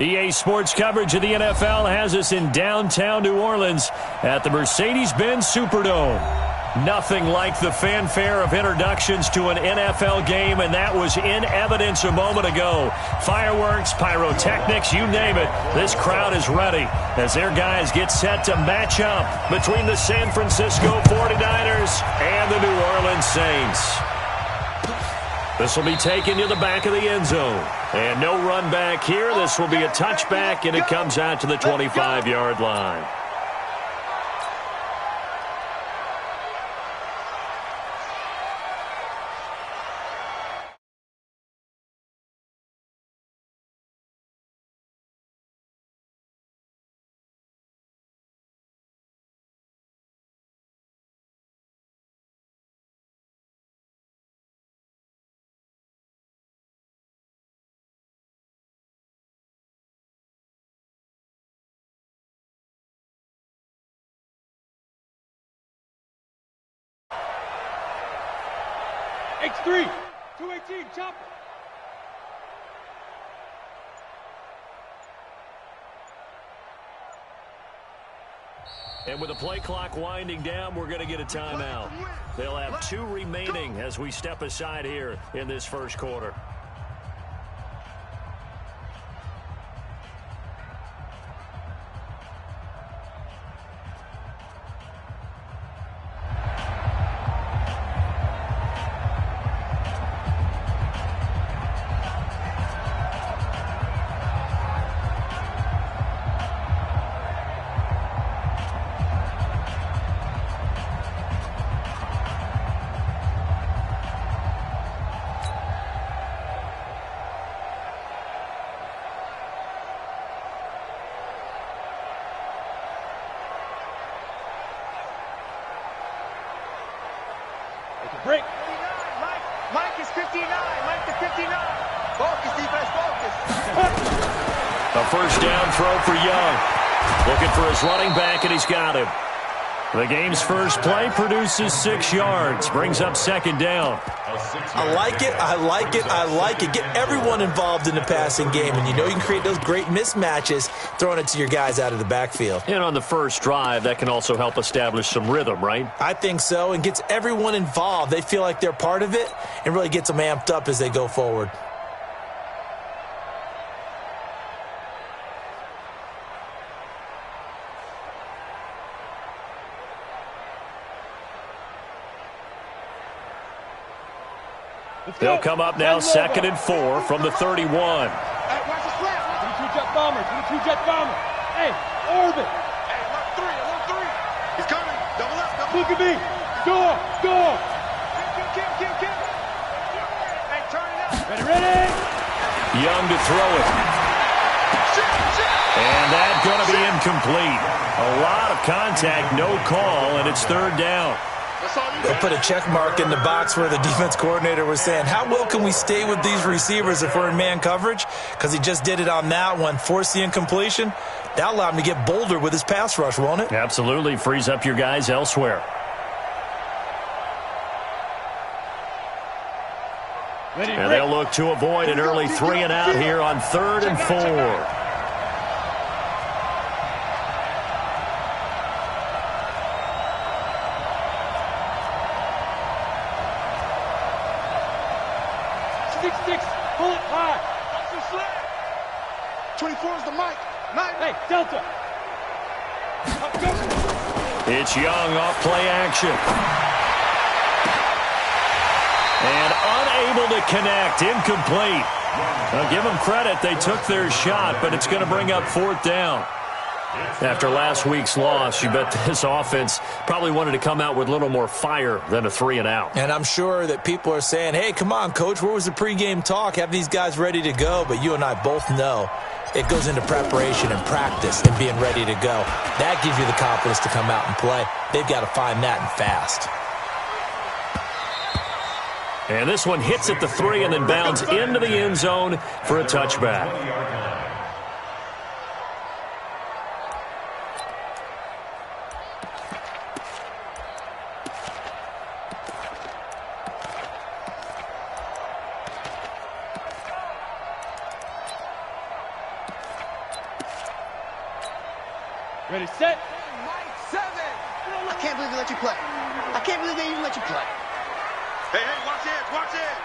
EA Sports coverage of the NFL has us in downtown New Orleans at the Mercedes-Benz Superdome. Nothing like the fanfare of introductions to an NFL game, and that was in evidence a moment ago. Fireworks, pyrotechnics, you name it. This crowd is ready as their guys get set to match up between the San Francisco 49ers and the New Orleans Saints. This will be taken to the back of the end zone. And no run back here. This will be a touchback, and it comes out to the 25-yard line. X3, 218, chopper. And with the play clock winding down, we're going to get a timeout. They'll have 2 remaining as we step aside here in this first quarter. Break. Mike is 59. Mike to 59. Focus, defense, focus. A first down throw for Young. Looking for his running back, and he's got him. The game's first play produces 6 yards. Brings up second down. I like it. I like it. I like it. Get everyone involved in the passing game. And you know you can create those great mismatches throwing it to your guys out of the backfield. And on the first drive, that can also help establish some rhythm, right? I think so. And gets everyone involved. They feel like they're part of it and really gets them amped up as they go forward. They'll come up now, 2nd and 4 from the 31. Hey, watch the slap. 22-jet bomber. 22-jet bomber. Hey, orbit. Hey, alert 3. He's coming. Double up. Look at me. Door. Kill. Hey, turn it up. Ready. Young to throw it. And that's going to be incomplete. A lot of contact, no call, and it's 3rd down. They'll put a check mark in the box where the defense coordinator was saying, how well can we stay with these receivers if we're in man coverage? Because he just did it on that one, forced the incompletion. That allowed him to get bolder with his pass rush, won't it? Absolutely. Frees up your guys elsewhere. And they'll look to avoid an early 3 and out here on 3rd and 4. Pull it hard. 24 is the mic. 9. Hey, Delta. It's Young off play action. And unable to connect. Incomplete. Now give them credit. They took their shot, but it's going to bring up 4th down. After last week's loss, you bet this offense probably wanted to come out with a little more fire than a 3 and out. And I'm sure that people are saying, hey, come on, Coach, where was the pregame talk? Have these guys ready to go? But you and I both know it goes into preparation and practice and being ready to go. That gives you the confidence to come out and play. They've got to find that and fast. And this one hits at the 3 and then bounds into the end zone for a touchback. Ready, set. Mike 7. I can't believe they let you play. I can't believe they even let you play. Hey, watch it, watch it.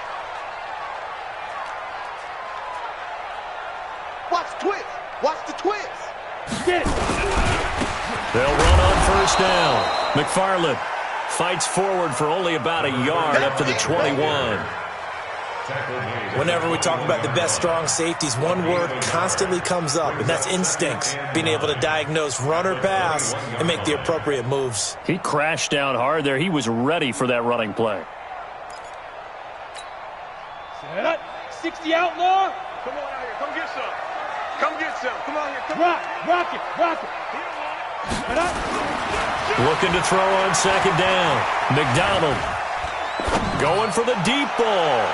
Watch twist. Watch the twist. Get it. They'll run on first down. McFarland fights forward for only about a yard up to the 21. Whenever we talk about the best strong safeties, one word constantly comes up, and that's instincts. Being able to diagnose run or pass and make the appropriate moves. He crashed down hard there. He was ready for that running play. Set up. 60 outlaw. Come on out here. Come get some. Come get some. Come on here. Come Rock it. Set up. Looking to throw on second down. McDonald going for the deep ball.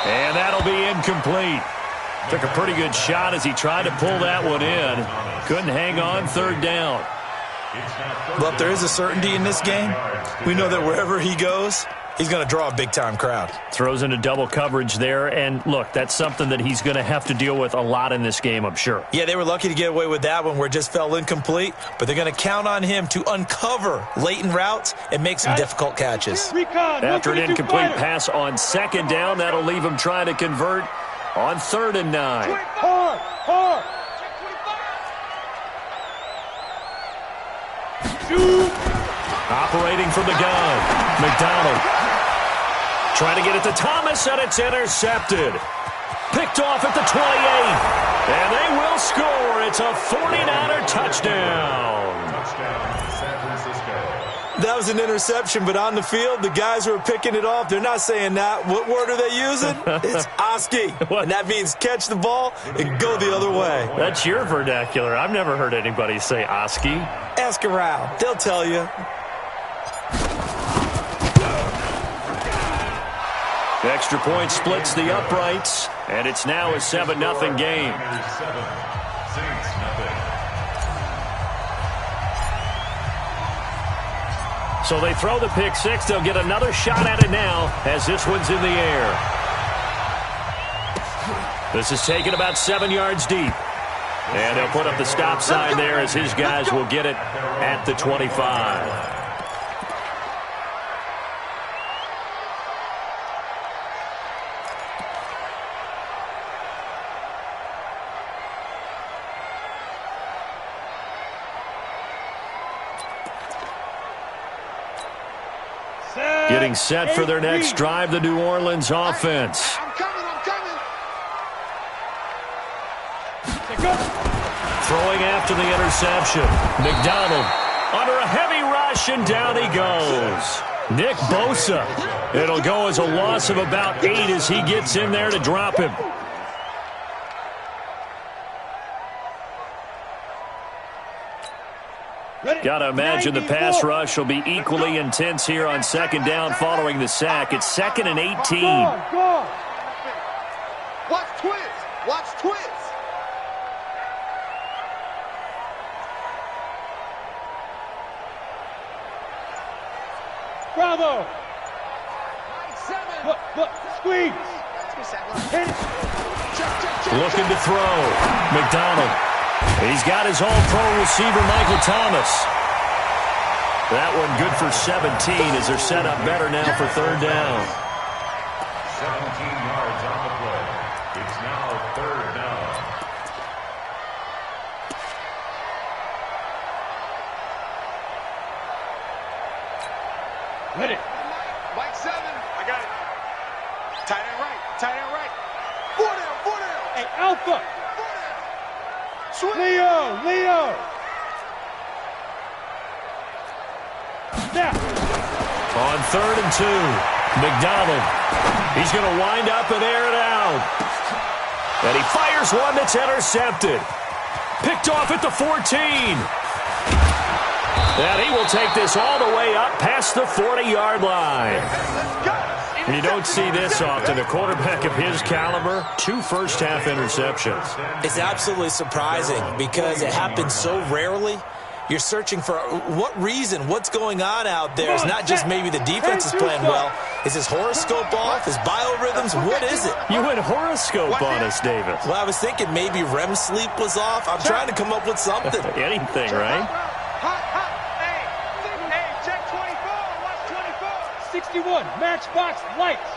And that'll be incomplete. Took a pretty good shot as he tried to pull that one in. Couldn't hang on third down. But there is a certainty in this game. We know that wherever he goes, he's going to draw a big-time crowd. Throws into double coverage there. And, look, that's something that he's going to have to deal with a lot in this game, I'm sure. Yeah, they were lucky to get away with that one where it just fell incomplete. But they're going to count on him to uncover latent routes and make some difficult catches. After an incomplete pass on second down, that'll leave him trying to convert on 3rd and 9. Hard. Shoot. Operating from the gun. McDonald trying to get it to Thomas, and it's intercepted. Picked off at the 28. And they will score. It's a 49er touchdown. That was an interception, but on the field, the guys who are picking it off, they're not saying that. What word are they using? It's Oski. And that means catch the ball and go the other way. That's your vernacular. I've never heard anybody say Oski. Ask around. They'll tell you. Extra point splits the uprights, and it's now a 7-0 game. So they throw the pick six. They'll get another shot at it now as this one's in the air. This is taken about 7 yards deep. And they'll put up the stop sign there as his guys will get it at the 25. Getting set for their next drive, the New Orleans offense. I'm coming. Throwing after the interception. McDonald under a heavy rush, and down he goes. Nick Bosa. It'll go as a loss of about 8 as he gets in there to drop him. Got to imagine the pass rush will be equally intense here on second down following the sack. It's 2nd and 18. Go. Watch twist. Bravo. Mike 7. Look. Squeeze. Hit it. Check. Looking to throw. McDonald. He's got his all-pro receiver, Michael Thomas. That one good for 17 as they're set up better now for third down. 17 yards on the play. It's now 3rd down. Hit it. Mike 7. I got it. Tight end right. 4 down. Hey, Alpha. 4 down. Swing. Leo. Snap. On 3rd and 2, McDonald. He's going to wind up and air it out. And he fires one that's intercepted. Picked off at the 14. And he will take this all the way up past the 40-yard line. And you don't see this often. A quarterback of his caliber, 2 first-half interceptions. It's absolutely surprising because it happens so rarely. You're searching for what reason, what's going on out there. It's not just maybe the defense is playing well. Is his horoscope off? His biorhythms? What is it? You went horoscope on us, David. Well, I was thinking maybe REM sleep was off. I'm trying to come up with something. Anything, right? Hey, check 24. Watch 24. 61, matchbox lights.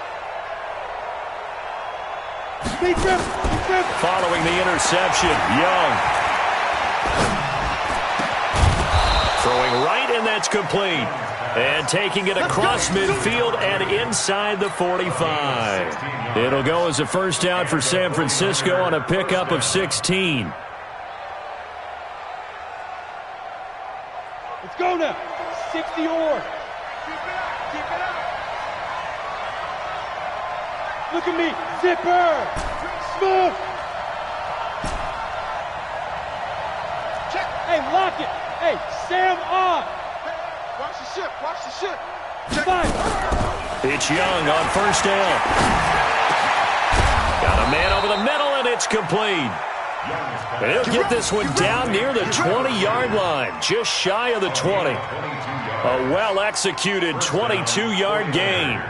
Speed grip. Following the interception, Young. Throwing right, and that's complete. And taking it across midfield and inside the 45. It'll go as a first down for San Francisco on a pickup of 16. Let's go now. 60 or. Keep it up. Look at me. Zipper. Smooth. Check. Hey, lock it. Hey, Sam on. Watch the ship. Watch the ship. Check. It's Young on first down. Got a man over the middle, and it's complete. And he'll get this one down near the 20-yard line, just shy of the 20. A well-executed 22-yard gain.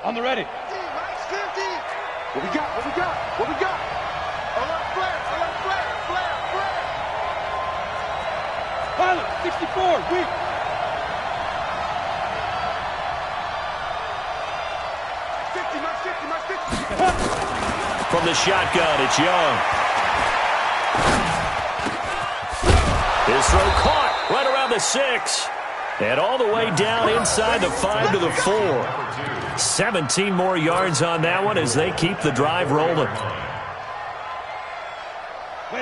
On the ready. What we got? Alert flare. Pilot, 64, weak. From the shotgun, it's Young. His throw caught right around the 6. And all the way down inside the 5 to the 4. 17 more yards on that one as they keep the drive rolling.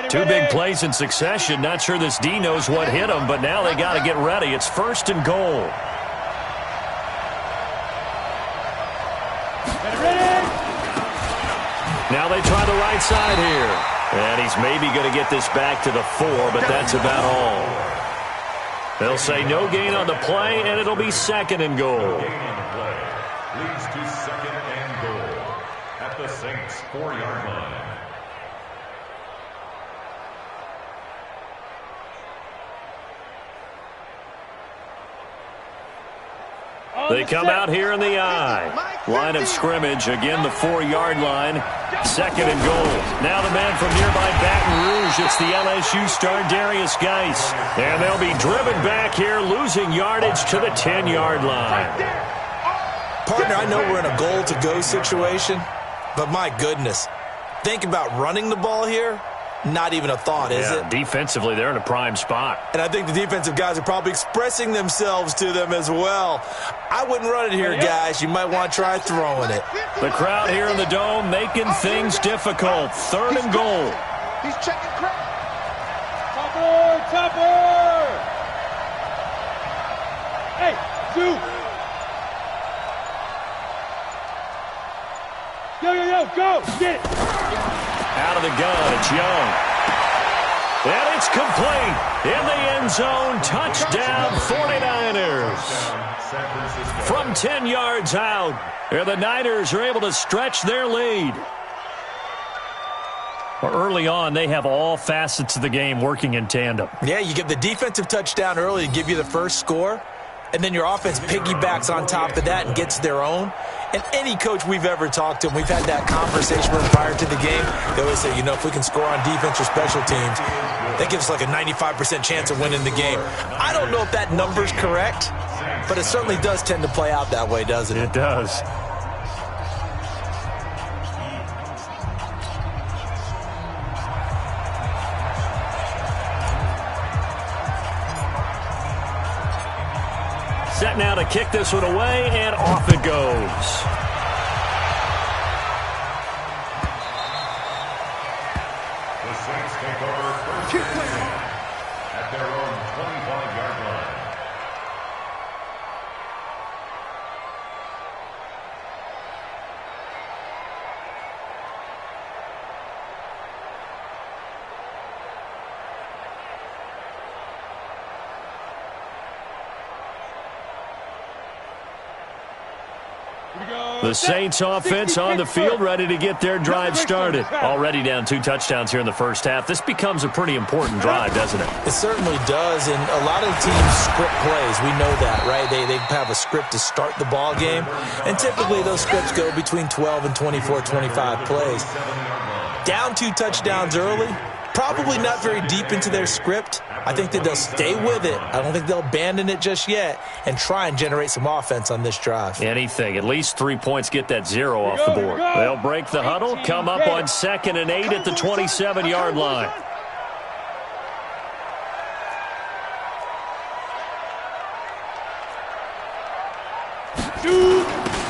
Two big plays in succession. Not sure this D knows what hit him, but now they got to get ready. It's first and goal. Now they try the right side here. And he's maybe going to get this back to the 4, but that's about all. They'll say no gain on the play, and it'll be second and goal. No gain on the play. Leads to second and goal at the Saints' 4-yard line. They come out here in the I. Line of scrimmage, again the 4-yard line. Second and goal. Now the man from nearby Baton Rouge. It's the LSU star Darius Geis. And they'll be driven back here, losing yardage to the 10-yard line. Partner, I know we're in a goal-to-go situation, but my goodness. Think about running the ball here. Not even a thought, is it? Defensively, they're in a prime spot. And I think the defensive guys are probably expressing themselves to them as well. I wouldn't run it here, guys. You might want to try throwing it. The crowd here in the Dome making things difficult. Third and goal. He's checking crowd. Topper! Hey, Zoo! Yo, go! Get it! Out of the gun, it's Young. And it's complete. In the end zone, touchdown 49ers. From 10 yards out, the Niners are able to stretch their lead. Early on, they have all facets of the game working in tandem. Yeah, you get the defensive touchdown early to give you the first score, and then your offense piggybacks on top of that and gets their own. And any coach we've ever talked to, and we've had that conversation prior to the game, they always say, if we can score on defense or special teams, that gives us like a 95% chance of winning the game. I don't know if that number's correct, but it certainly does tend to play out that way, doesn't it? It does. Set now to kick this one away, and off it goes. The Saints take over first and 10 at their own 25-yard line. The Saints offense on the field, ready to get their drive started. Already down 2 touchdowns here in the first half. This becomes a pretty important drive, doesn't it? It certainly does, and a lot of the teams script plays. We know that, right? They have a script to start the ball game, and typically those scripts go between 12 and 24, 25 plays. Down 2 touchdowns early, probably not very deep into their script. I think that they'll stay with it. I don't think they'll abandon it just yet and try and generate some offense on this drive. Anything. At least 3 points get that 0 off the board. They'll break the huddle, come up on 2nd and 8 at the 27-yard line.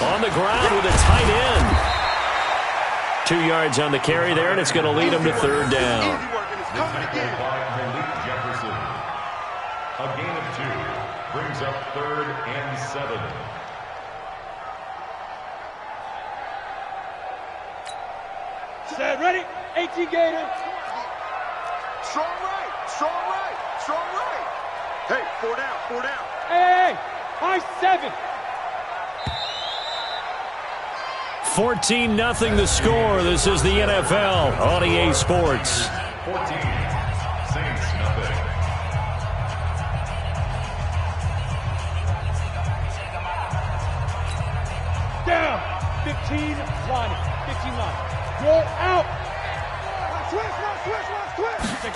On the ground with a tight end. 2 yards on the carry there, and it's going to lead them to 3rd down. A gain of 2 brings up 3rd and 7. Set, ready? 18 Gator. Strong right, strong right, strong right. Hey, 4 down, 4 down. Hey, high 7. 14-0 the score. This is the NFL on EA Sports. 14, Saints nothing. Down. 15 line. 15 line. Roll out. Switch.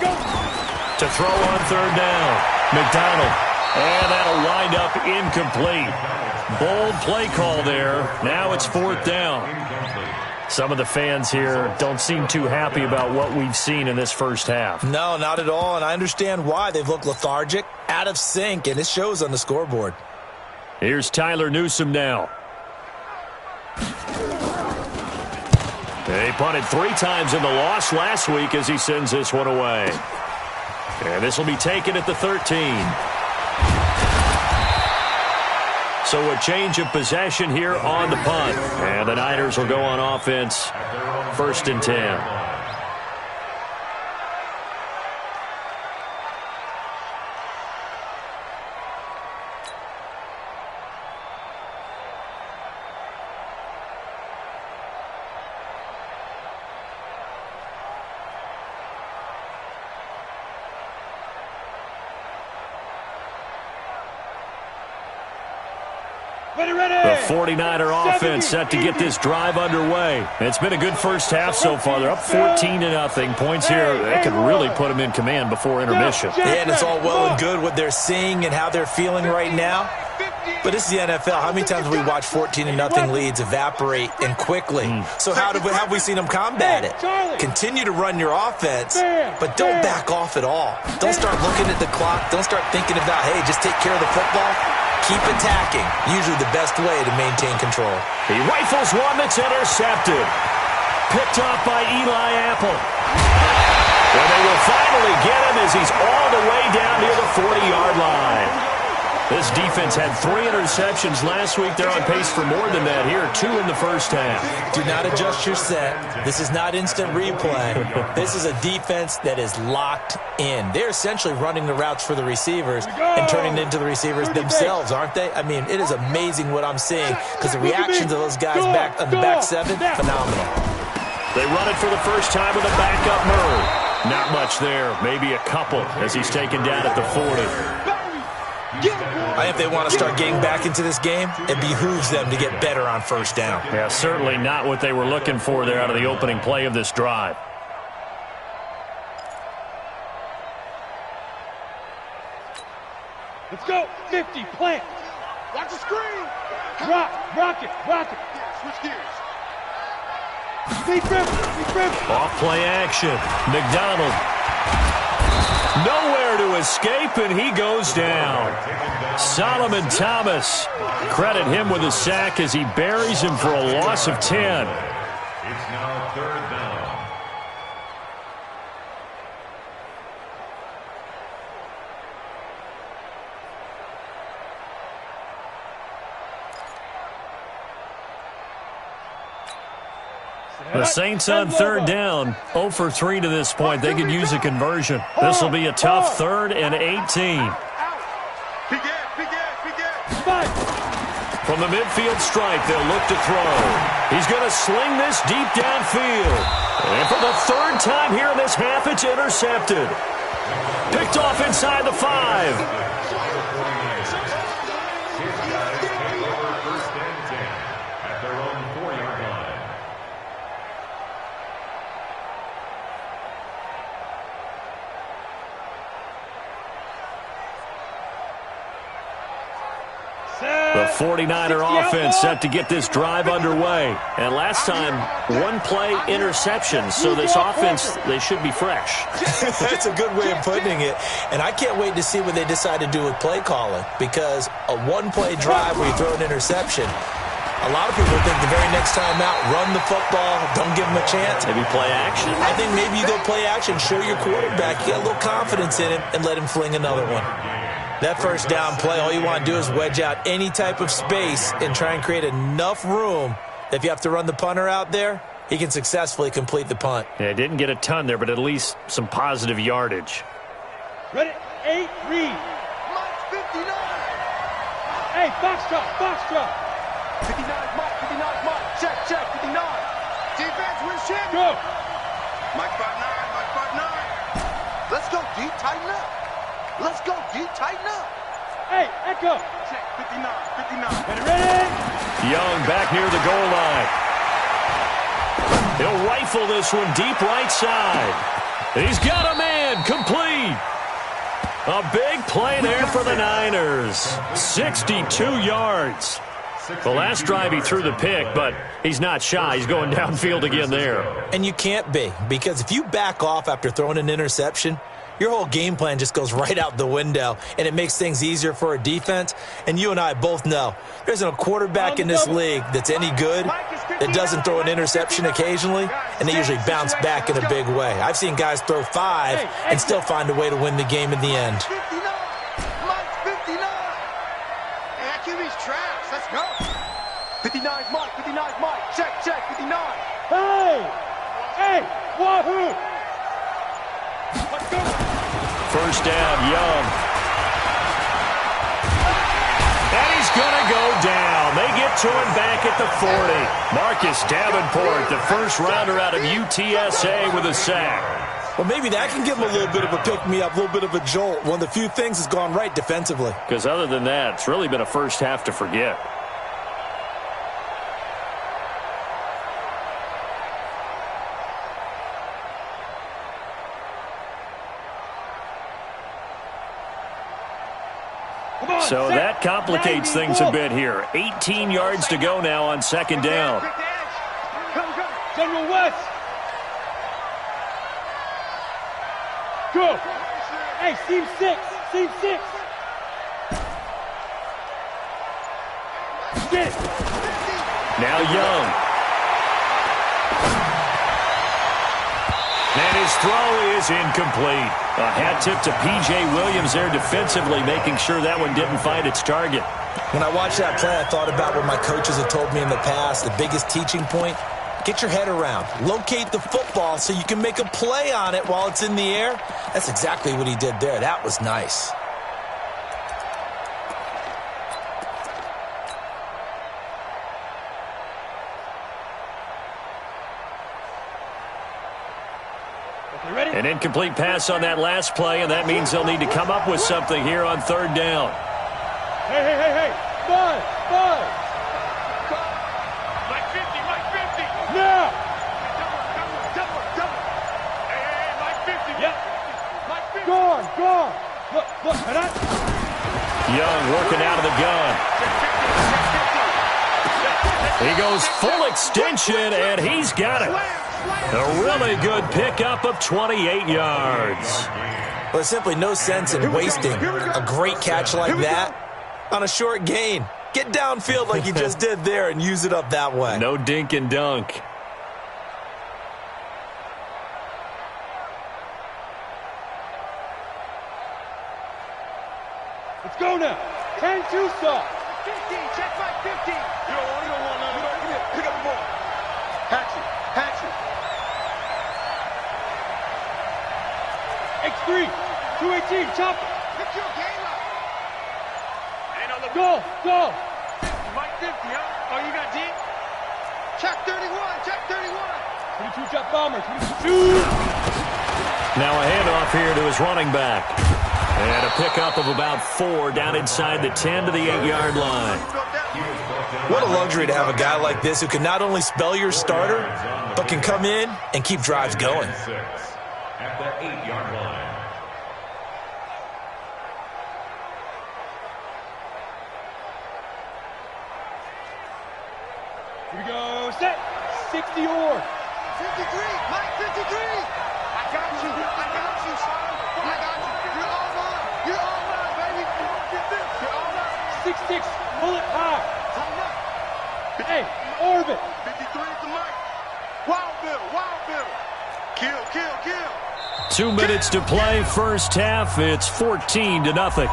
Go. To throw on 3rd down. McDonald. And that'll wind up incomplete. Bold play call there. Now it's 4th down. Some of the fans here don't seem too happy about what we've seen in this first half. No, not at all, and I understand why. They've looked lethargic, out of sync, and it shows on the scoreboard. Here's Tyler Newsome now. They punted 3 times in the loss last week as he sends this one away. And this will be taken at the 13. So a change of possession here on the punt. And the Niners will go on offense, 1st and 10. The 49er offense set to get this drive underway. It's been a good first half so far. They're up 14-0. Points here that could really put them in command before intermission. Yeah, and it's all well and good what they're seeing and how they're feeling right now. But this is the NFL. How many times have we watched 14-0 leads evaporate and quickly? So how have we seen them combat it? Continue to run your offense, but don't back off at all. Don't start looking at the clock. Don't start thinking about, hey, just take care of the football. Keep attacking. Usually the best way to maintain control. He rifles one that's intercepted. Picked up by Eli Apple. And they will finally get him as he's all the way down near the 40-yard line. This defense had 3 interceptions last week. They're on pace for more than that here. 2 in the first half. Do not adjust your set. This is not instant replay. This is a defense that is locked in. They're essentially running the routes for the receivers and turning it into the receivers themselves, aren't they? I mean, it is amazing what I'm seeing because the reactions of those guys back on the back 7, phenomenal. They run it for the first time with a backup Murray. Not much there. Maybe a couple as he's taken down at the 40. I think if they want to start getting back into this game, it behooves them to get better on 1st down. Yeah, certainly not what they were looking for there out of the opening play of this drive. Let's go. 50, plant. Watch the screen. Rock it. Yeah, switch gears. Speed dribble. Off play action. McDonald. Nowhere to escape, and he goes down. Solomon Thomas. Credit him with a sack as he buries him for a loss of 10. It's now 3rd down. The Saints on 3rd down, 0 for 3 to this point. They could use a conversion. This will be a tough 3rd and 18. From the midfield stripe, they'll look to throw. He's going to sling this deep downfield. And for the third time here in this half, it's intercepted. Picked off inside the 5. The 49er offense set to get this drive underway. And last time, one play interception. So this offense, they should be fresh. That's a good way of putting it. And I can't wait to see what they decide to do with play calling. Because a one-play drive where you throw an interception, a lot of people think the very next time out, run the football, don't give them a chance. Maybe play action? I think maybe you go play action, show your quarterback, you got a little confidence in him, and let him fling another one. That first down play, all you want to do is wedge out any type of space and try and create enough room that if you have to run the punter out there, he can successfully complete the punt. Yeah, didn't get a ton there, but at least some positive yardage. Ready? 8, read. Mike 59. Hey, foxtrot, foxtrot. 59, Mike, 59, Mike. Check, check, 59. Defense wins champion. Go. Mike 59, Mike 59. Let's go, D. Tighten up. Let's go, D. Tighten up. Hey, echo. Check, 59, 59. Ready? Young back near the goal line. He'll rifle this one deep right side. He's got a man, complete. A big play there for the Niners. 62 yards. The last drive he threw the pick, but he's not shy. He's going downfield again there. And you can't be, because if you back off after throwing an interception, your whole game plan just goes right out the window, and it makes things easier for a defense. And you and I both know there isn't a quarterback in this league that's any good that doesn't throw an interception occasionally, and they usually bounce back in a big way. I've seen guys throw 5 and still find a way to win the game in the end. 59. Mike 59. Hey, that QB's trash. Let's go. 59's Mike, 59's Mike. Check, check, 59. Hey, wahoo. Let's go. First down, Young. And he's going to go down. They get to him back at the 40. Marcus Davenport, the first rounder out of UTSA with a sack. Well, maybe that can give him a little bit of a pick-me-up, a little bit of a jolt. One of the few things has gone right defensively. Because other than that, it's really been a first half to forget. So that complicates things a bit here. 18 yards to go now on second down. General West. Go. Hey, seam 6. Seam 6. Get it. Now Young. And his throw is incomplete. A hat tip to P.J. Williams there defensively, making sure that one didn't find its target. When I watched that play, I thought about what my coaches have told me in the past. The biggest teaching point, get your head around. Locate the football so you can make a play on it while it's in the air. That's exactly what he did there. That was nice. An incomplete pass on that last play, and that means they'll need to come up with something here on third down. Hey. Five. Mike 50. Now. Double. Hey, Mike 50. Yep. Mike 50. Gone. Look. Young working out of the gun. He goes full extension, and he's got it. A really good pickup of 28 yards. Well, there's simply no sense in wasting a great catch like that on a short gain. Get downfield like you just did there and use it up that way. No dink and dunk. Let's go now. 10-2 stop. 15. Check Mike 50. You don't want none. Come here. Pick up the ball. Hatchet. X3, 218, chop it. Pick your game up. Go. Mike 50, huh? Oh, you got D? Check 31, check 31. 22 drop bomber, 22. Now a handoff here to his running back. And a pickup of about 4 down inside the 10 to the 8-yard line. What a luxury to have a guy like this who can not only spell your starter, but can come in and keep drives going. At the 8-yard line. Here we go, set. 60 or. 53, Mike, 53. I got you, I got you. I got you. You're all mine. You're all mine, baby. Get this. You're all mine. 6-6, pull it high. Time up. Hey, orbit. 53 to Mike. Wild Bill, Wild Bill. Kill, kill, kill. 2 minutes to play, first half. It's 14-0.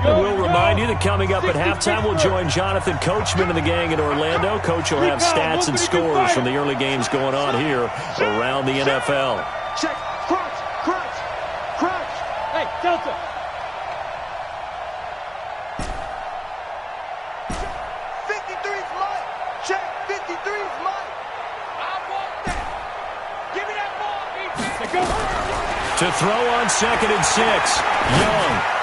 We'll remind you that coming up at halftime, we'll join Jonathan Coachman and the gang in Orlando. Coach will have stats and scores from the early games going on here around the NFL. Check, crunch, crunch, crunch. Hey, Delta. 53's Mike. Check, 53's Mike. I want that. Give me that ball, defense. Let's go. To throw on 2nd and 6, Young.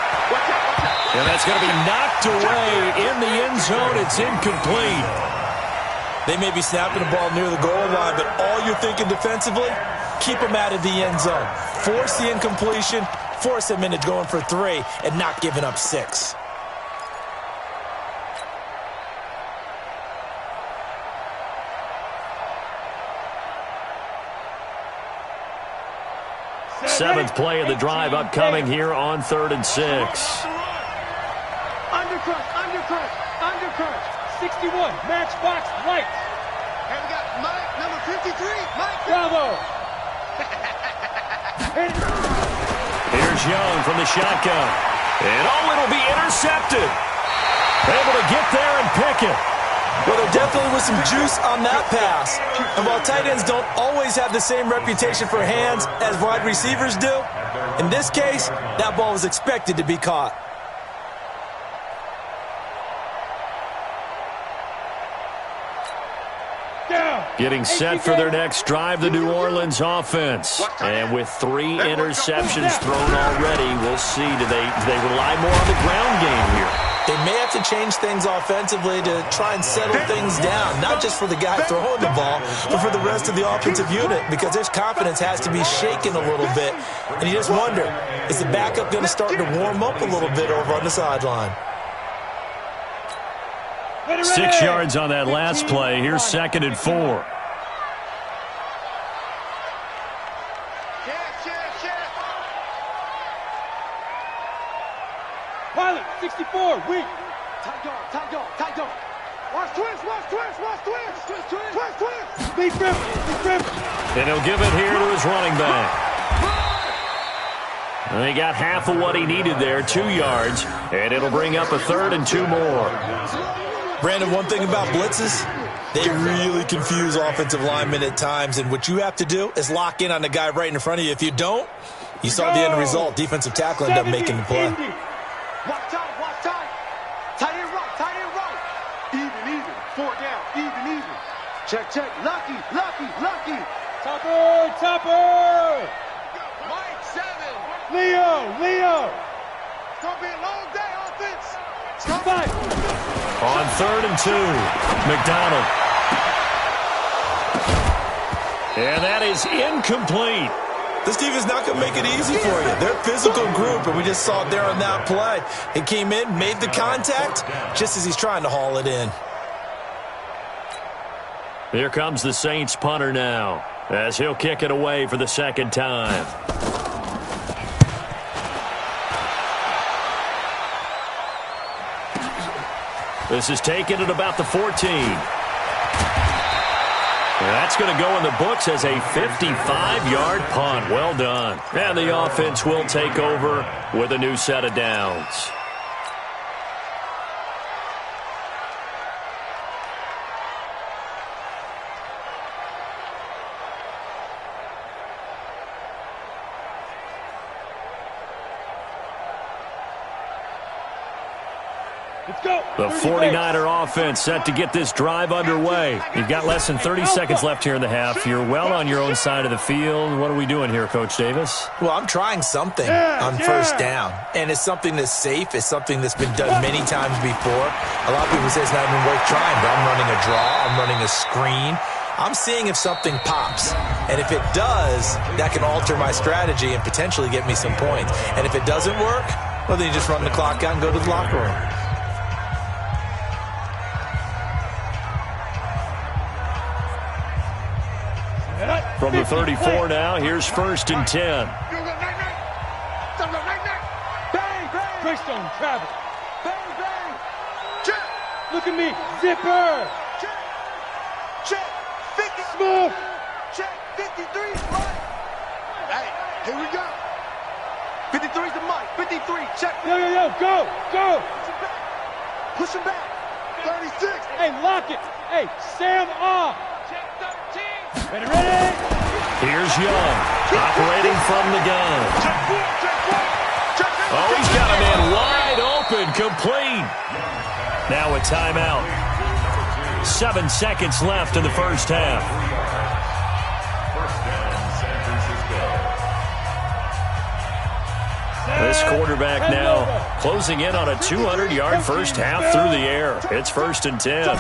And that's going to be knocked away in the end zone. It's incomplete. They may be snapping the ball near the goal line, but all you're thinking defensively, keep them out of the end zone. Force the incompletion, force them into going for 3, and not giving up 6. Seventh play of the drive upcoming here on 3rd and 6. Undercrunch, undercrunch, undercrunch. 61, matchbox lights. And we got Mike, number 53. Mike. Bravo. Here's Young from the shotgun. And it'll be intercepted. Able to get there and pick it. Well, there definitely was some juice on that pass. And while tight ends don't always have the same reputation for hands as wide receivers do, in this case, that ball was expected to be caught. Getting set for their next drive, the New Orleans offense. And with 3 interceptions thrown already, we'll see, do they rely more on the ground game here? They may have to change things offensively to try and settle things down, not just for the guy throwing the ball, but for the rest of the offensive unit, because their confidence has to be shaken a little bit. And you just wonder, is the backup going to start to warm up a little bit over on the sideline? 6 yards on that last play. Here's 2nd and 4. Pilot, 64, weak. Tight dog, tight dog, tight dog. Watch twist, watch twist, watch twist. Twist, twist, twist, twist. Big grip, big grip. And he'll give it here to his running back. And he got half of what he needed there, 2 yards. And it'll bring up a 3rd and 2 more. Brandon, one thing about blitzes, they really confuse offensive linemen at times, and what you have to do is lock in on the guy right in front of you. If you don't, you saw the end result. Defensive tackle ended up making the play. Watch time, watch time. Tight end right, tight end right. Even, 4 down, even. Check, check, lucky, lucky, lucky. Topper, topper. Mike, 7. Leo. It's going to be a long day, offense. Come back. On 3rd and 2, McDonald. And that is incomplete. This team is not going to make it easy for you. They're a physical group, and we just saw it there on that play. He came in, made the contact, just as he's trying to haul it in. Here comes the Saints punter now, as he'll kick it away for the 2nd time. This is taken at about the 14. That's going to go in the books as a 55-yard punt. Well done. And the offense will take over with a new set of downs. Let's go. The 49er offense set to get this drive underway. You've got less than 30 seconds left here in the half. You're well on your own side of the field. What are we doing here, Coach Davis? Well, I'm trying something on first down, and it's something that's safe. It's something that's been done many times before. A lot of people say it's not even worth trying, but I'm running a draw. I'm running a screen. I'm seeing if something pops, and if it does, that can alter my strategy and potentially get me some points. And if it doesn't work, well, then you just run the clock out and go to the locker room. From the 34 now, here's 1st and 10. Greystone, Travis. Look at me, zipper. Check. 50. Smooth. Check. 53. Hey, here we go. 53's the mic. 53. Check. Yo, go. Push him back. 36. Hey, lock it. Hey, Sam off. Check 13. Ready. Here's Young, operating from the gun. Oh, he's got a man wide open, complete. Now a timeout. 7 seconds left in the first half. This quarterback now closing in on a 200-yard first half through the air. It's 1st and 10.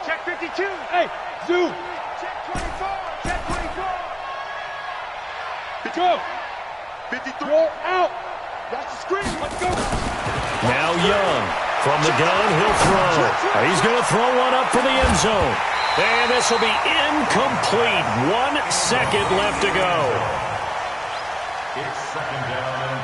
Check 52. Hey, zoom. Check 24. Check 24. Go. 53. Roll out. Watch the screen. Let's go. Now Young from the gun, he'll throw. He's going to throw one up for the end zone. And this will be incomplete. 1 second left to go. It's 2nd down and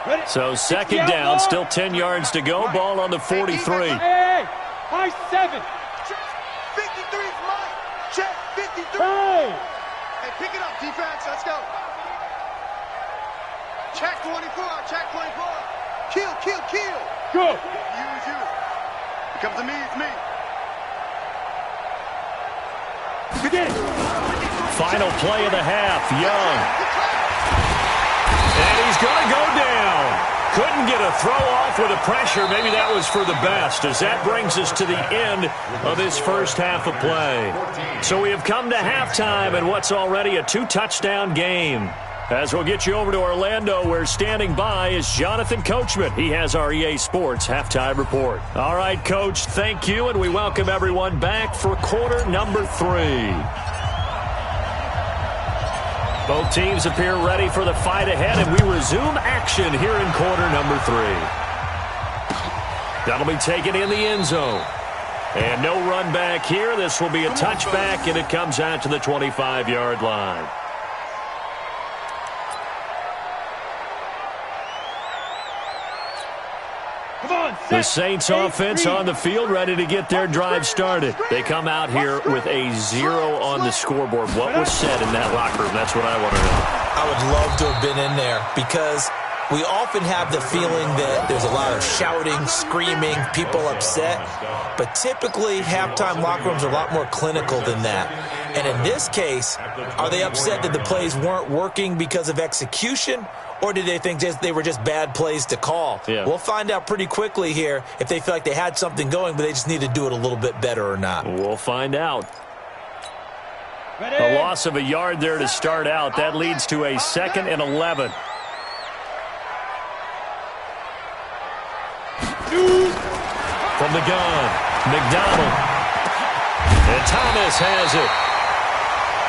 10. Ready? So 2nd down, still 10 yards to go. Ball on the 43. Hey, high 7. Check. 53's mine. Check. 53. Hey. Hey, pick it up, defense. Let's go. Check 24. Check 24. Kill. Go. Use. It comes to me. It's me. Begin. Final play of the half. Young. And he's going to go down. Couldn't get a throw off with the pressure. Maybe that was for the best, as that brings us to the end of this first half of play. So we have come to halftime in what's already a 2-touchdown game. As we'll get you over to Orlando, where standing by is Jonathan Coachman. He has our EA Sports halftime report. All right, Coach, thank you, and we welcome everyone back for quarter number 3. Both teams appear ready for the fight ahead, and we resume action here in quarter number 3. That'll be taken in the end zone. And no run back here. This will be a touchback, and it comes out to the 25-yard line. The Saints offense on the field, ready to get their drive started. They come out here with a 0 on the scoreboard. What was said in that locker room? That's what I want to know. I would love to have been in there, because we often have the feeling that there's a lot of shouting, screaming, people upset. But typically, halftime locker rooms are a lot more clinical than that. And in this case, are they upset that the plays weren't working because of execution? Or did they think they were just bad plays to call? Yeah. We'll find out pretty quickly here if they feel like they had something going, but they just need to do it a little bit better or not. We'll find out. Ready? A loss of a yard there to start out. That leads to a 2nd and 11. From the gun, McDonald. And Thomas has it.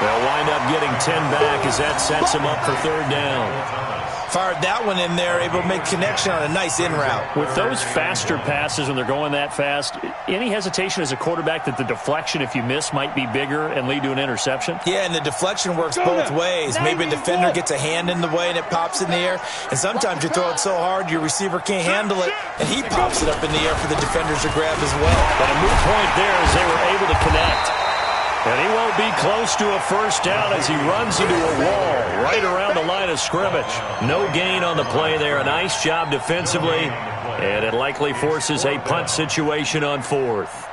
They'll wind up getting 10 back as that sets him up for 3rd down. Fired that one in there, able to make connection on a nice in route. With those faster passes when they're going that fast, any hesitation as a quarterback that the deflection, if you miss, might be bigger and lead to an interception? Yeah, and the deflection works both ways. Maybe a defender gets a hand in the way and it pops in the air. And sometimes you throw it so hard your receiver can't handle it, and he pops it up in the air for the defenders to grab as well. But a moot point there as they were able to connect. And he won't be close to a first down as he runs into a wall right around the line of scrimmage. No gain on the play there. A nice job defensively, and it likely forces a punt situation on 4th.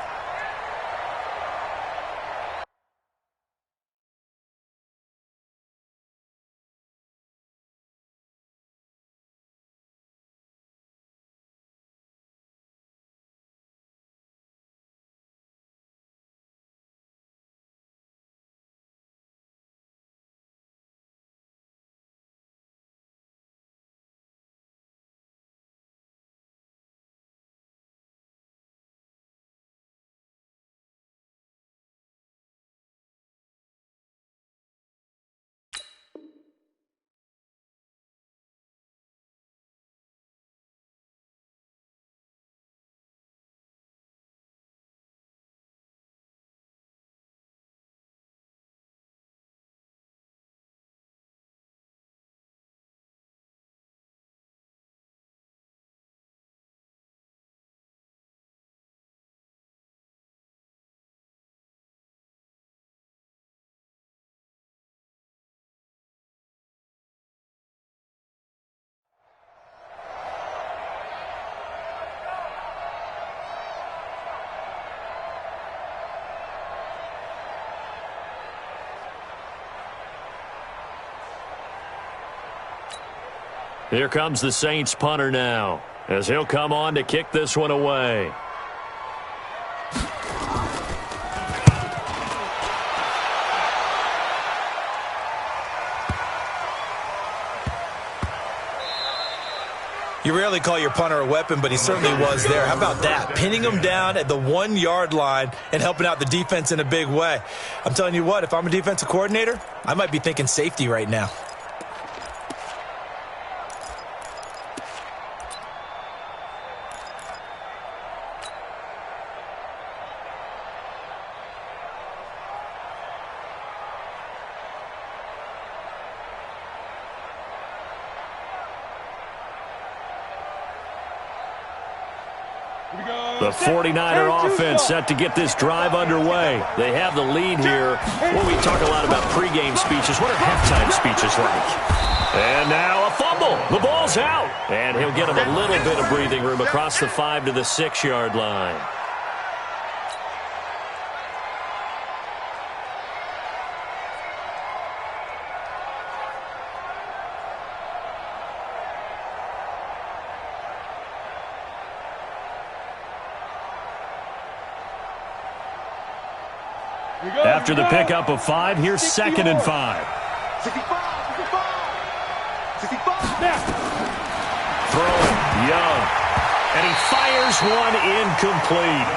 Here comes the Saints punter now, as he'll come on to kick this one away. You rarely call your punter a weapon, but he certainly was there. How about that? Pinning him down at the 1-yard line and helping out the defense in a big way. I'm telling you what, if I'm a defensive coordinator, I might be thinking safety right now. The 49er offense set to get this drive underway. They have the lead here. Well, we talk a lot about pregame speeches. What are halftime speeches like? And now a fumble. The ball's out. And he'll get him a little bit of breathing room across the 5 to the 6-yard line. After the pickup of 5, here's 2nd and 5. 65. Throwing, Young. And he fires one incomplete.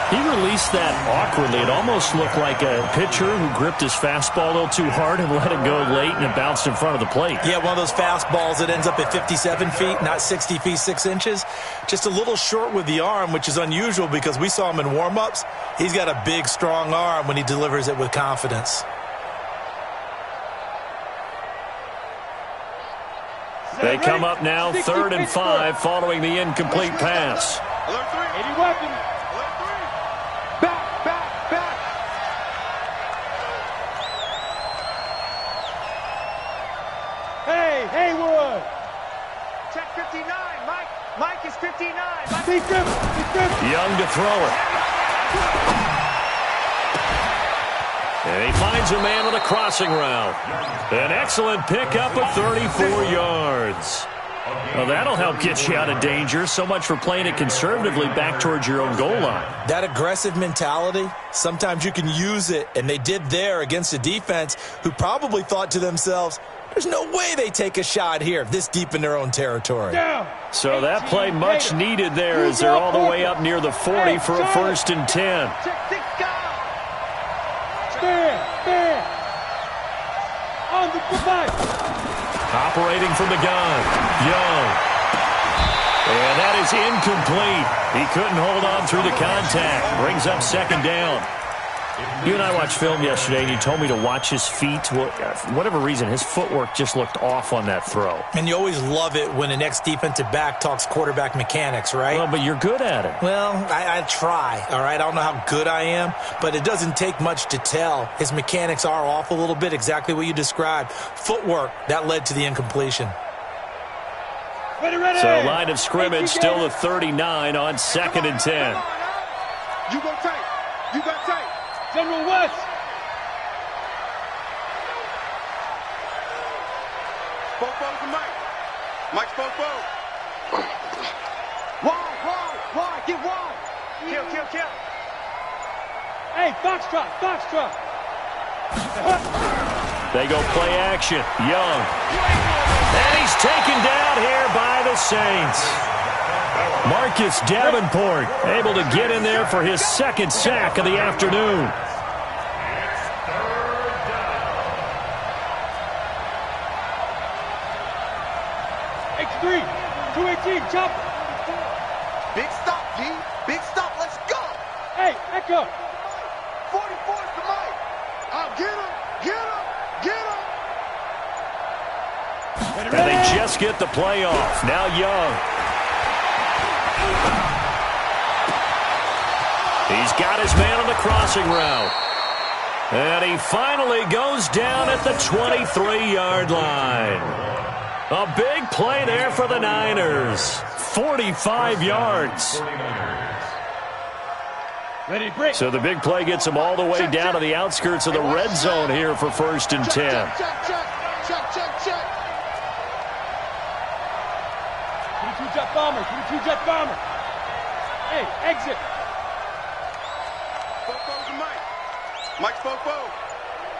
He released that awkwardly. It almost looked like a pitcher who gripped his fastball a little too hard and let it go late, and it bounced in front of the plate. Yeah, one of those fastballs that ends up at 57 feet, not 60 feet, 6 inches. Just a little short with the arm, which is unusual because we saw him in warm-ups. He's got a big, strong arm when he delivers it with confidence. They come up now, 3rd and 5, following the incomplete pass. Alert 3. 80 weapons. Alert 3. Back. Hey, Haywood. Check 59. Mike is 59. Be good. Young to throw it. And he finds a man on the crossing route. An excellent pickup of 34 yards. Well, that'll help get you out of danger. So much for playing it conservatively back towards your own goal line. That aggressive mentality, sometimes you can use it, and they did there against a defense who probably thought to themselves, there's no way they take a shot here this deep in their own territory. Down. So that play much needed there as they're all the way up near the 40 for a 1st and 10. Check 6 down. Stand. On the goodbye. Operating from the gun, Young. And that is incomplete. He couldn't hold on through the contact. Brings up 2nd down. You and I watched film yesterday, and you told me to watch his feet. Well, for whatever reason, his footwork just looked off on that throw. And you always love it when an ex-defensive back talks quarterback mechanics, right? Well, but you're good at it. Well, I try, all right? I don't know how good I am, but it doesn't take much to tell. His mechanics are off a little bit, exactly what you described. Footwork, that led to the incompletion. Ready. So line of scrimmage still the 39 on 2nd and 10. You go tight. General West. Fofo to Mike. Mike's Fofo. Wide. Get wide. Kill. Hey, Foxtrot. They go play action. Young. And he's taken down here by the Saints. Marcus Davenport able to get in there for his 2nd sack of the afternoon. X3, 218, chop. Big stop, G. Big stop. Let's go. Hey, Echo. 44 to Mike. I'll get him. And they just get the play off. Now Young. He's got his man on the crossing route. And he finally goes down at the 23-yard line. A big play there for the Niners. 45 yards. Ready, break. So the big play gets him all the way down to the outskirts of the red zone here for 1st and 10. Check. 22 jet bomber. 22 jet bomber. Hey, exit. Fofo's and Mike. Mike's Fofo.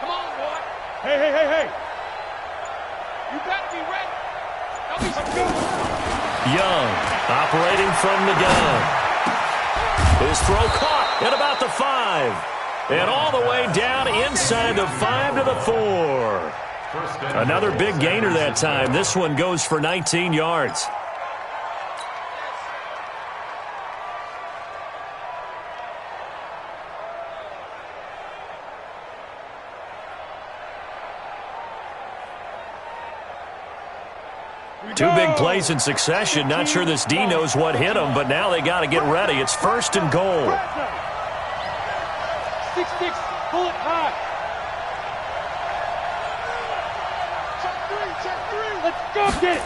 Come on, boy. Hey. You better be ready. Let's go. Young operating from the gun. His throw caught at about the 5. And all the way down inside the 5 to the 4. Another big gainer that time. This one goes for 19 yards. Two big plays in succession. Not sure this D knows what hit him, but now they got to get ready. It's 1st and goal. 6-6, bullet high. Check three. Let's go get it.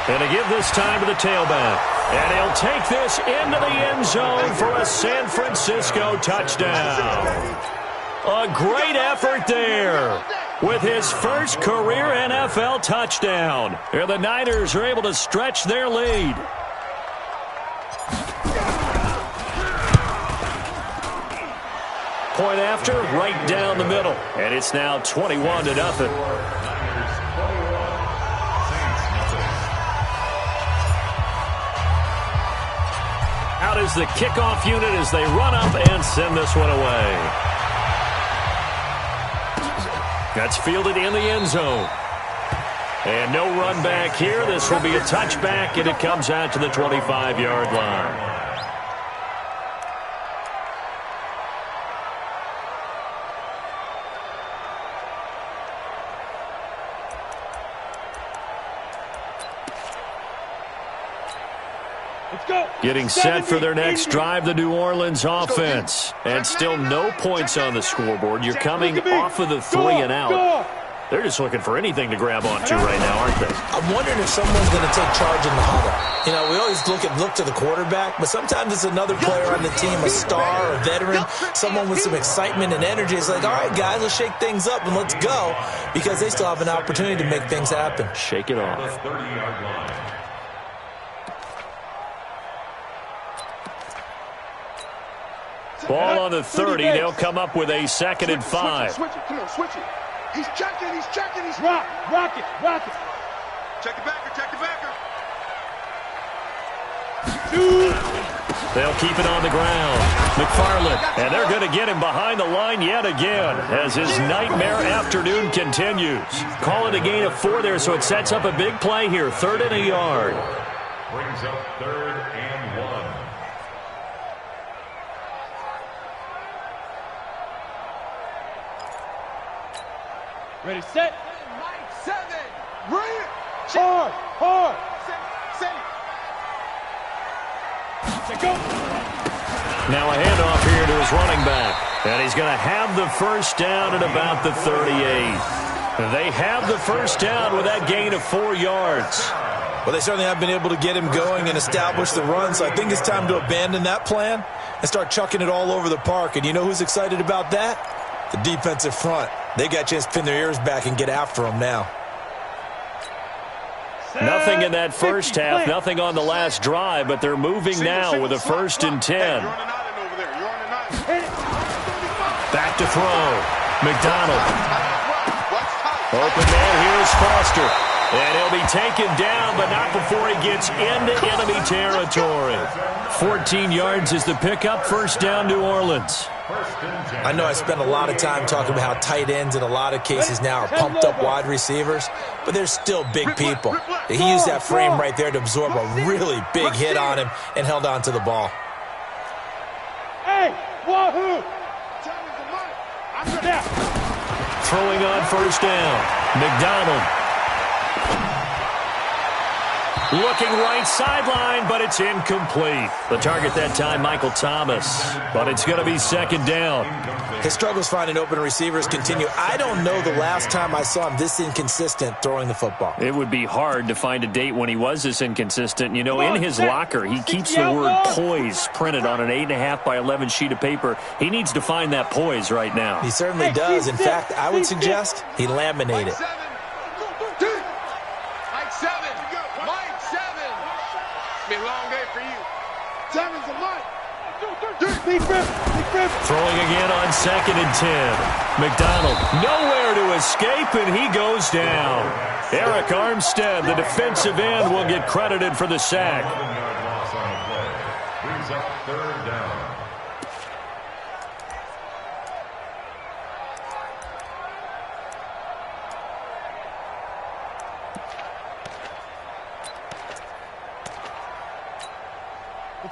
And to give this time to the tailback. And he'll take this into the end zone for a San Francisco touchdown. A great effort there with his first career NFL touchdown. And the Niners are able to stretch their lead. Point after, right down the middle. And it's now 21-0. Out is the kickoff unit as they run up and send this one away. That's fielded in the end zone. And no run back here. This will be a touchback, and it comes out to the 25-yard line. Getting set for their next drive, the New Orleans offense. And still no points on the scoreboard. You're coming off of the 3 and out. They're just looking for anything to grab onto right now, aren't they? I'm wondering if someone's going to take charge in the huddle. You know, we always look to the quarterback, but sometimes it's another player on the team, a star, a veteran, someone with some excitement and energy. It's like, all right, guys, let's shake things up and let's go, because they still have an opportunity to make things happen. Shake it off. Ball on the 30. They'll come up with a 2nd and 5. Switch it. Come on, switch it. He's checking. Rock it. Check the backer. They'll keep it on the ground. McFarland, and they're going to get him behind the line yet again as his nightmare afternoon continues. Call it a gain of 4 there, so it sets up a big play here. 3rd and a yard. Brings up 3rd and 1. Ready, set. Mike 7. Bring it. Hard. Set, go. Now a handoff here to his running back. And he's going to have the first down at about the 38. They have the first down with that gain of 4 yards. Well, they certainly have been able to get him going and establish the run, so I think it's time to abandon that plan and start chucking it all over the park. And you know who's excited about that? The defensive front. They got a chance to pin their ears back and get after him now. Nothing in that first half, nothing on the last drive, but they're moving now with a 1st and 10. Back to throw. McDonald. Open man, here's Foster. And he'll be taken down, but not before he gets into enemy territory. 14 yards is the pickup. 1st down, New Orleans. I know I spend a lot of time talking about how tight ends in a lot of cases now are pumped up wide receivers, but they're still big people. He used that frame right there to absorb a really big hit on him and held on to the ball. Hey, wahoo! Throwing on 1st down. McDonald. Looking right sideline, but it's incomplete. The target that time, Michael Thomas. But it's going to be 2nd down. His struggles finding open receivers continue. I don't know the last time I saw him this inconsistent throwing the football. It would be hard to find a date when he was this inconsistent. You know, in his locker, he keeps the word poise printed on an 8.5 by 11 sheet of paper. He needs to find that poise right now. He certainly does. In fact, I would suggest he laminate it. Tammy's a mic. Throwing again on 2nd and 10. McDonald nowhere to escape, and he goes down. Eric Armstead, the defensive end, will get credited for the sack. 11-yard loss on the play. Brings up 3rd down.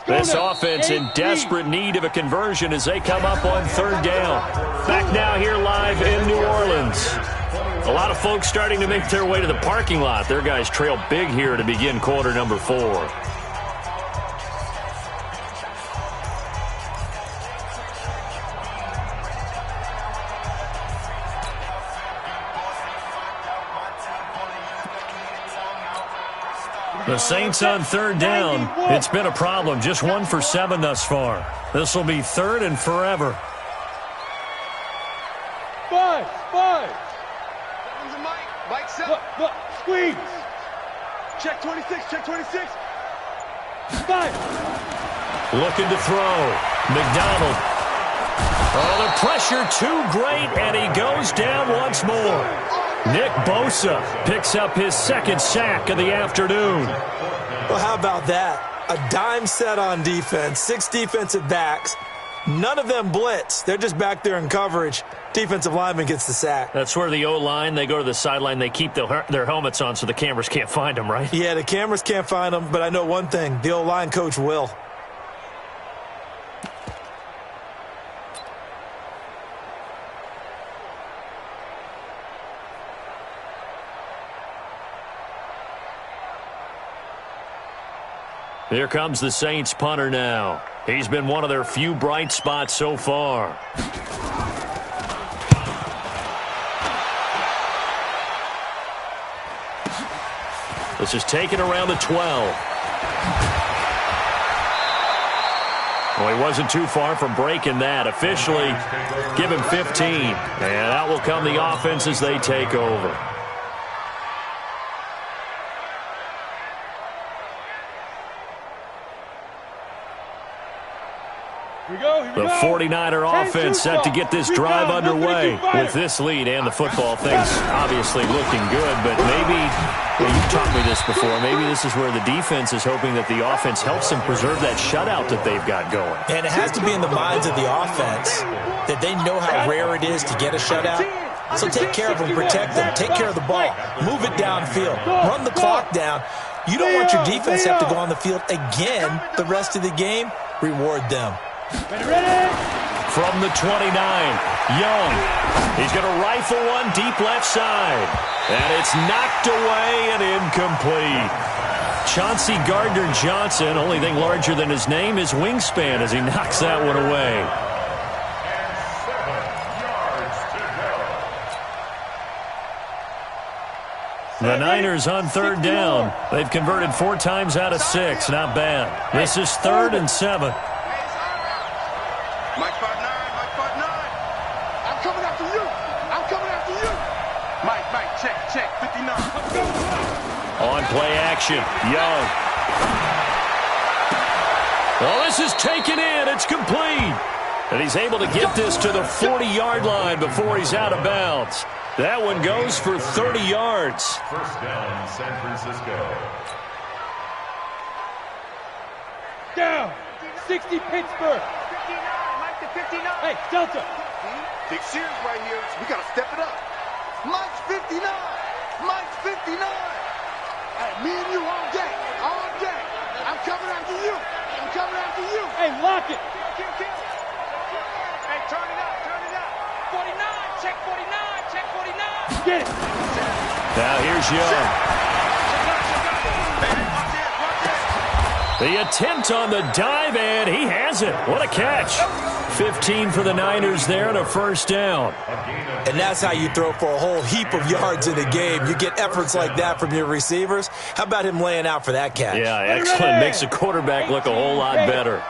This offense in desperate need of a conversion as they come up on 3rd down. Back now here live in New Orleans. A lot of folks starting to make their way to the parking lot. Their guys trail big here to begin quarter number 4. The Saints on 3rd down. It's been a problem. Just 1 for 7 thus far. This will be 3rd and forever. 5. Tammy's a mic. Mic set. Look, squeeze. Check 26. Check 26. 5. Looking to throw. McDonald. Oh, the pressure too great, and he goes down once more. Nick Bosa picks up his 2nd sack of the afternoon. Well, how about that? A dime set on defense, 6 defensive backs. None of them blitz. They're just back there in coverage. Defensive lineman gets the sack. That's where the O-line, they go to the sideline, they keep their helmets on so the cameras can't find them, right? Yeah, the cameras can't find them, but I know one thing. The O-line coach will. Here comes the Saints punter now. He's been one of their few bright spots so far. This is taken around the 12. Well, he wasn't too far from breaking that. Officially, give him 15. And out will come the offense as they take over. The 49er offense set to get this drive underway with this lead and the football. Things obviously looking good, but maybe, well, you've taught me this before, maybe this is where the defense is hoping that the offense helps them preserve that shutout that they've got going. And it has to be in the minds of the offense that they know how rare it is to get a shutout. So take care of them, protect them, take care of the ball, move it downfield, run the clock down. You don't want your defense to have to go on the field again the rest of the game. Reward them. Ready? From the 29, Young. He's going to rifle one deep left side. And it's knocked away and incomplete. Chauncey Gardner-Johnson, only thing larger than his name is wingspan as he knocks that one away. The Niners on 3rd down. They've converted 4 times out of 6. Not bad. This is 3rd and 7. Mike 5-9, Mike 5-9. I'm coming after you. I'm coming after you. Mike, check, 59. On play action, Young. Well, this is taken in. It's complete. And he's able to get this to the 40-yard line before he's out of bounds. That one goes for 30 yards. 1st down, San Francisco. Down. 60 Pittsburgh. 59. Hey, Delta. Big Sears right here. So we got to step it up. Mike's 59. Mike's 59. Hey, me and you all day. All day. I'm coming after you. I'm coming after you. Hey, lock it. Hey, turn it up. Turn it up. 49. Check 49. Check 49. Get it. Now here's Young. The attempt on the dive, and he has it. What a catch. 15 for the Niners there and a 1st down. And that's how you throw for a whole heap of yards in a game. You get efforts like that from your receivers. How about him laying out for that catch? Yeah, excellent. Makes the quarterback look a whole lot better.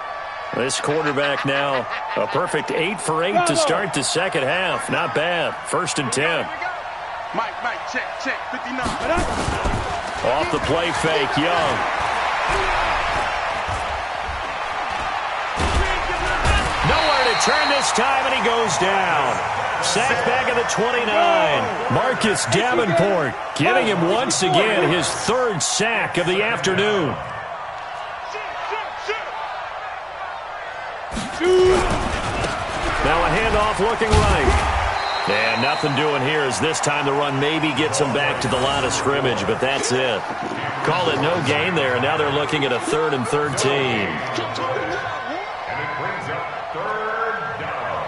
This quarterback now, a perfect 8 for 8 to start the 2nd half. Not bad. 1st and 10. Mike, check, 59. Off the play fake, Young. return this time, and he goes down. Sack back at the 29. Marcus Davenport getting him once again his third sack of the afternoon. Now a handoff looking right. And nothing doing here as this time the run maybe gets him back to the line of scrimmage, but that's it. Call it no gain there, and now they're looking at a 3rd and 13. And it brings up 3rd down.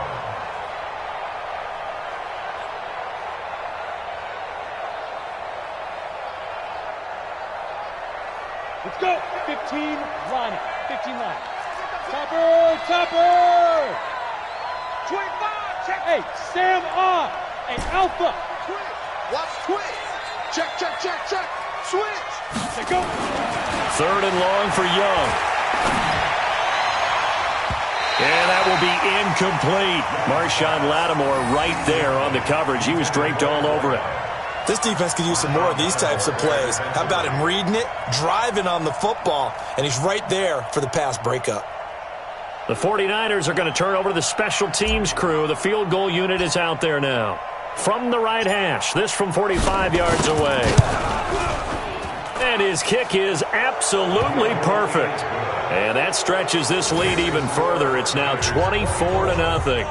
Let's go. 15 line. 15 line. Topper. 25. Check. Hey, Sam on. Hey, Alpha. Twitch. Watch twitch. Check. Switch. Let's go. 3rd and long for Young. And that will be incomplete. Marshawn Lattimore right there on the coverage. He was draped all over it. This defense could use some more of these types of plays. How about him reading it, driving on the football, and he's right there for the pass breakup. The 49ers are going to turn over to the special teams crew. The field goal unit is out there now. From the right hash, this from 45 yards away. And his kick is absolutely perfect. And that stretches this lead even further. It's now 24-0.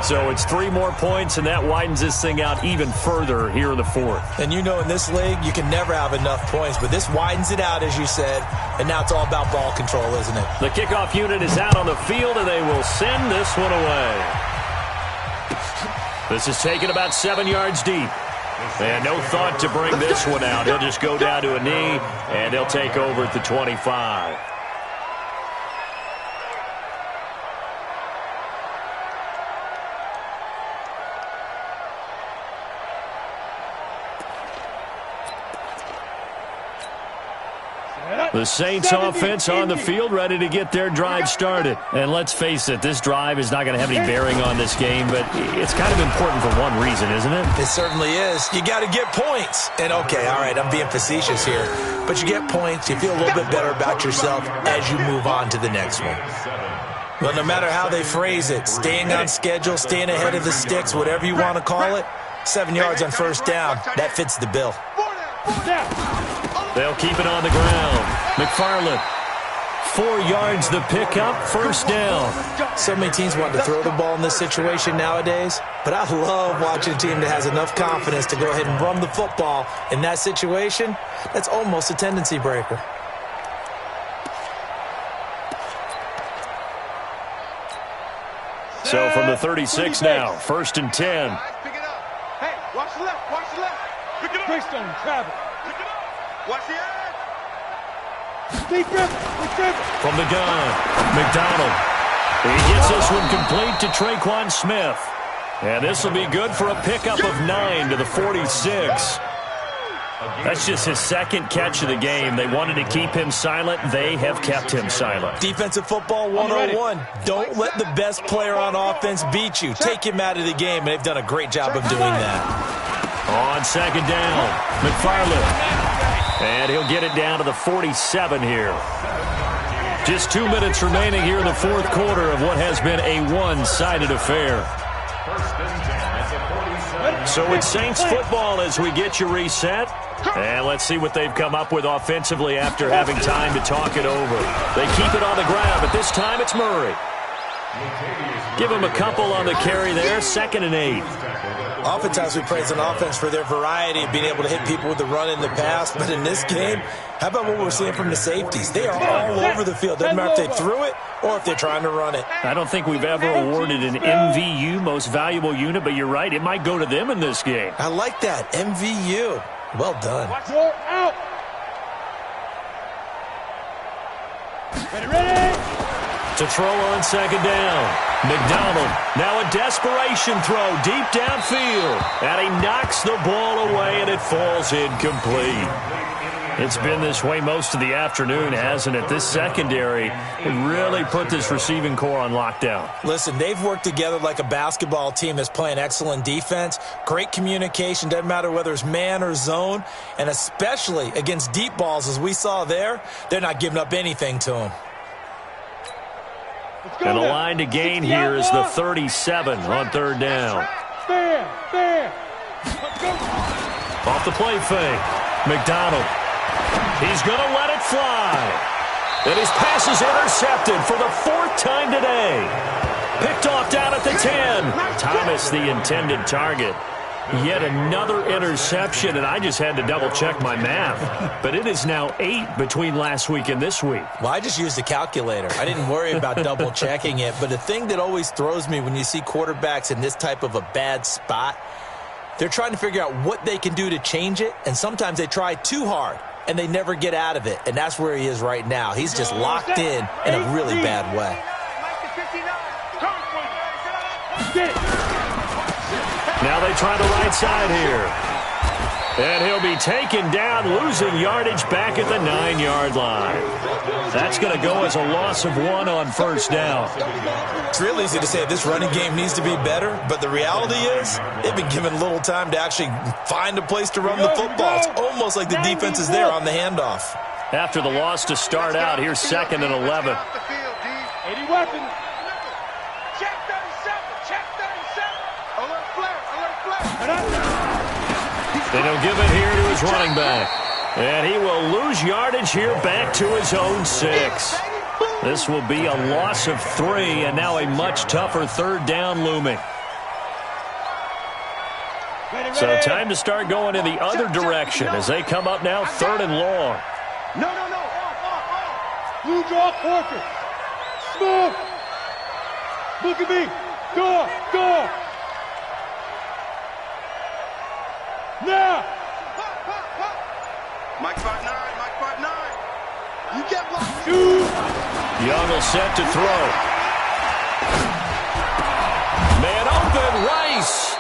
So it's 3 more points, and that widens this thing out even further here in the 4th. And you know in this league, you can never have enough points, but this widens it out, as you said, and now it's all about ball control, isn't it? The kickoff unit is out on the field, and they will send this one away. This is taken about 7 yards deep. And no thought to bring this one out. He'll just go down to a knee, and they'll take over at the 25. The Saints offense on the field, ready to get their drive started. And let's face it, this drive is not going to have any bearing on this game, but it's kind of important for one reason, isn't it? It certainly is. You got to get points. And okay, all right, I'm being facetious here, but you get points, you feel a little bit better about yourself as you move on to the next one. Well, no matter how they phrase it, staying on schedule, staying ahead of the sticks, whatever you want to call it, 7 yards on first down, that fits the bill. They'll keep it on the ground. McFarland, 4 yards the pickup, first down. So many teams want to throw the ball in this situation nowadays, but I love watching a team that has enough confidence to go ahead and run the football. In that situation, that's almost a tendency breaker. So from the 36 now, 1st and 10. Pick it up. Hey, watch the left. Pick it up. Greystone, travel. Pick it up. Watch the edge. Deep rip. From the gun, McDonald. He gets this one complete to Traquan Smith. And this will be good for a pickup of 9 to the 46. That's just his second catch of the game. They wanted to keep him silent. They have kept him silent. Defensive football 101. Don't let the best player on offense beat you. Take him out of the game, and they've done a great job of doing that. On second down, McFarland. And he'll get it down to the 47 here. Just 2 minutes remaining here in the 4th quarter of what has been a one-sided affair. So it's Saints football as we get you reset. And let's see what they've come up with offensively after having time to talk it over. They keep it on the ground, but this time it's Murray. Give him a couple on the carry there, 2nd and 8. Oftentimes we praise an offense for their variety of being able to hit people with the run in the pass, but in this game, how about what we're seeing from the safeties? They are all over the field. Doesn't matter if they threw it or if they're trying to run it. I don't think we've ever awarded an MVU, most valuable unit, but you're right, it might go to them in this game. I like that, MVU. Well done. More out. Ready. To throw on second down. McDonald, now a desperation throw deep downfield. And he knocks the ball away, and it falls incomplete. It's been this way most of the afternoon, hasn't it? This secondary really put this receiving core on lockdown. Listen, they've worked together like a basketball team that's playing excellent defense. Great communication, doesn't matter whether it's man or zone. And especially against deep balls, as we saw there, they're not giving up anything to them. And the line to gain here is the 37 on third down. Fair. Off the play fake. McDonald. He's going to let it fly. And his pass is intercepted for the 4th time today. Picked off down at the 10. Thomas, the intended target. Yet another interception, and I just had to double-check my math. But it is now 8 between last week and this week. Well, I just used a calculator. I didn't worry about double-checking it. But the thing that always throws me when you see quarterbacks in this type of a bad spot, they're trying to figure out what they can do to change it, and sometimes they try too hard, and they never get out of it. And that's where he is right now. He's just locked in a really bad way. Now they try the right side here. And he'll be taken down, losing yardage back at the 9-yard line. That's going to go as a loss of 1 on first down. It's real easy to say this running game needs to be better, but the reality is they've been given little time to actually find a place to run the football. It's almost like the defense is there on the handoff. After the loss to start out, here's 2nd and 11. 80 weapons. Check 37. Check 37. Alert flare. And he'll give it here to his running back. And he will lose yardage here back to his own 6. This will be a loss of 3, and now a much tougher 3rd down looming. So time to start going in the other direction as they come up now 3rd and long. No. Blue draw forfeit. Smooth. Look at me. Door. Now. Mike 5'9". You get blocked. Young will set to throw. Man open, Rice.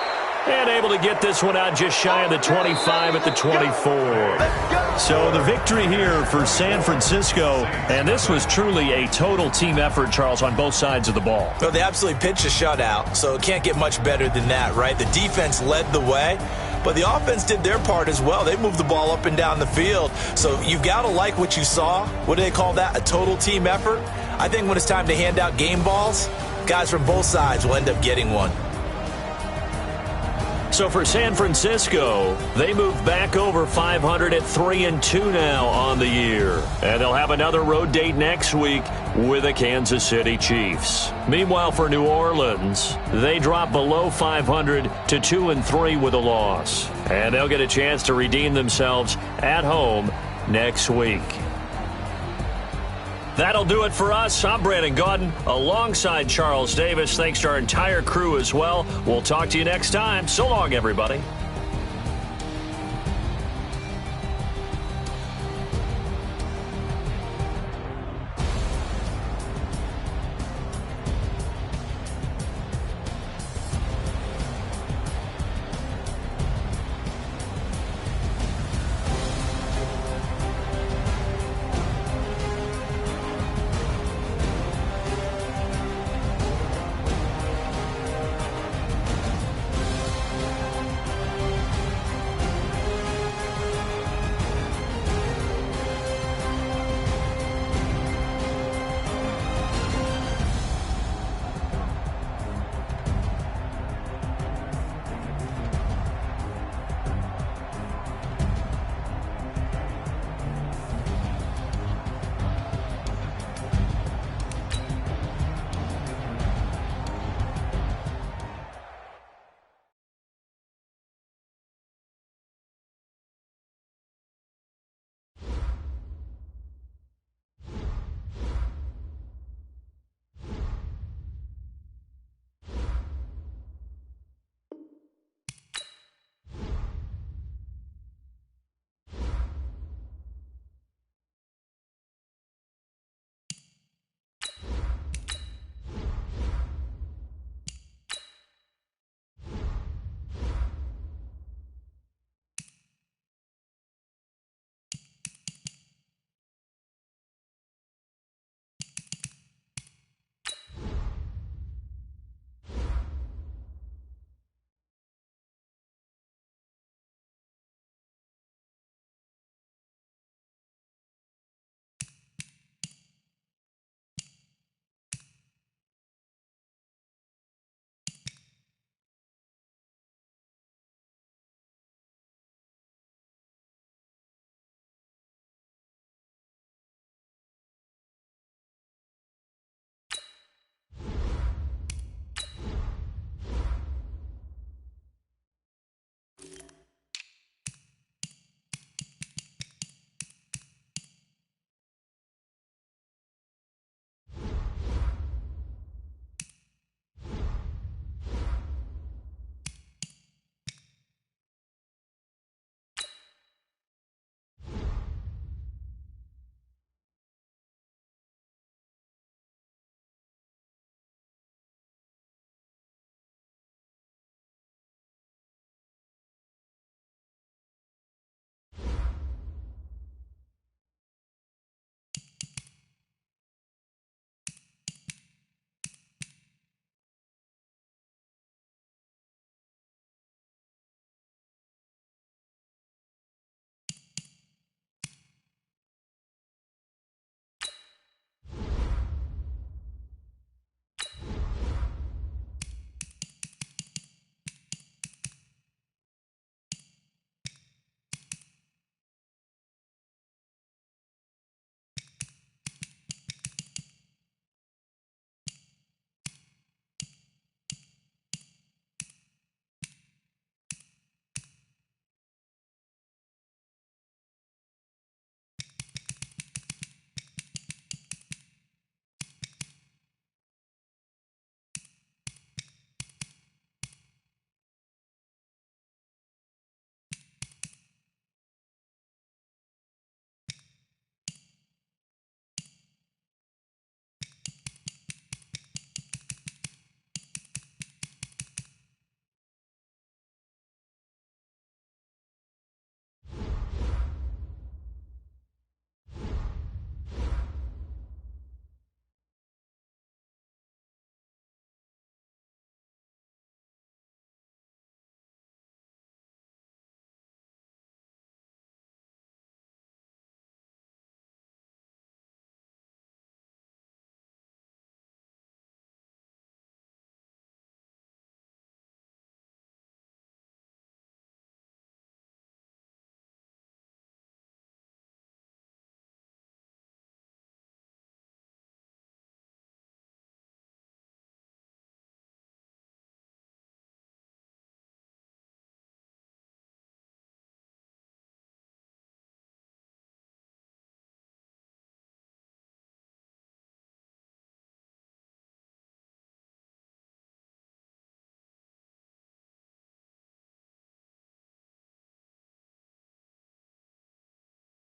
And able to get this one out just shy of the 25 at the 24. So the victory here for San Francisco, and this was truly a total team effort, Charles, on both sides of the ball. Well, they absolutely pitched a shutout, so it can't get much better than that, right? The defense led the way, but the offense did their part as well. They moved the ball up and down the field, so you've got to like what you saw. What do they call that? A total team effort? I think when it's time to hand out game balls, guys from both sides will end up getting one. So for San Francisco, they move back over 500 at 3-2 now on the year. And they'll have another road date next week with the Kansas City Chiefs. Meanwhile, for New Orleans, they drop below 500 to 2-3 with a loss. And they'll get a chance to redeem themselves at home next week. That'll do it for us. I'm Brandon Gaudin alongside Charles Davis. Thanks to our entire crew as well. We'll talk to you next time. So long, everybody.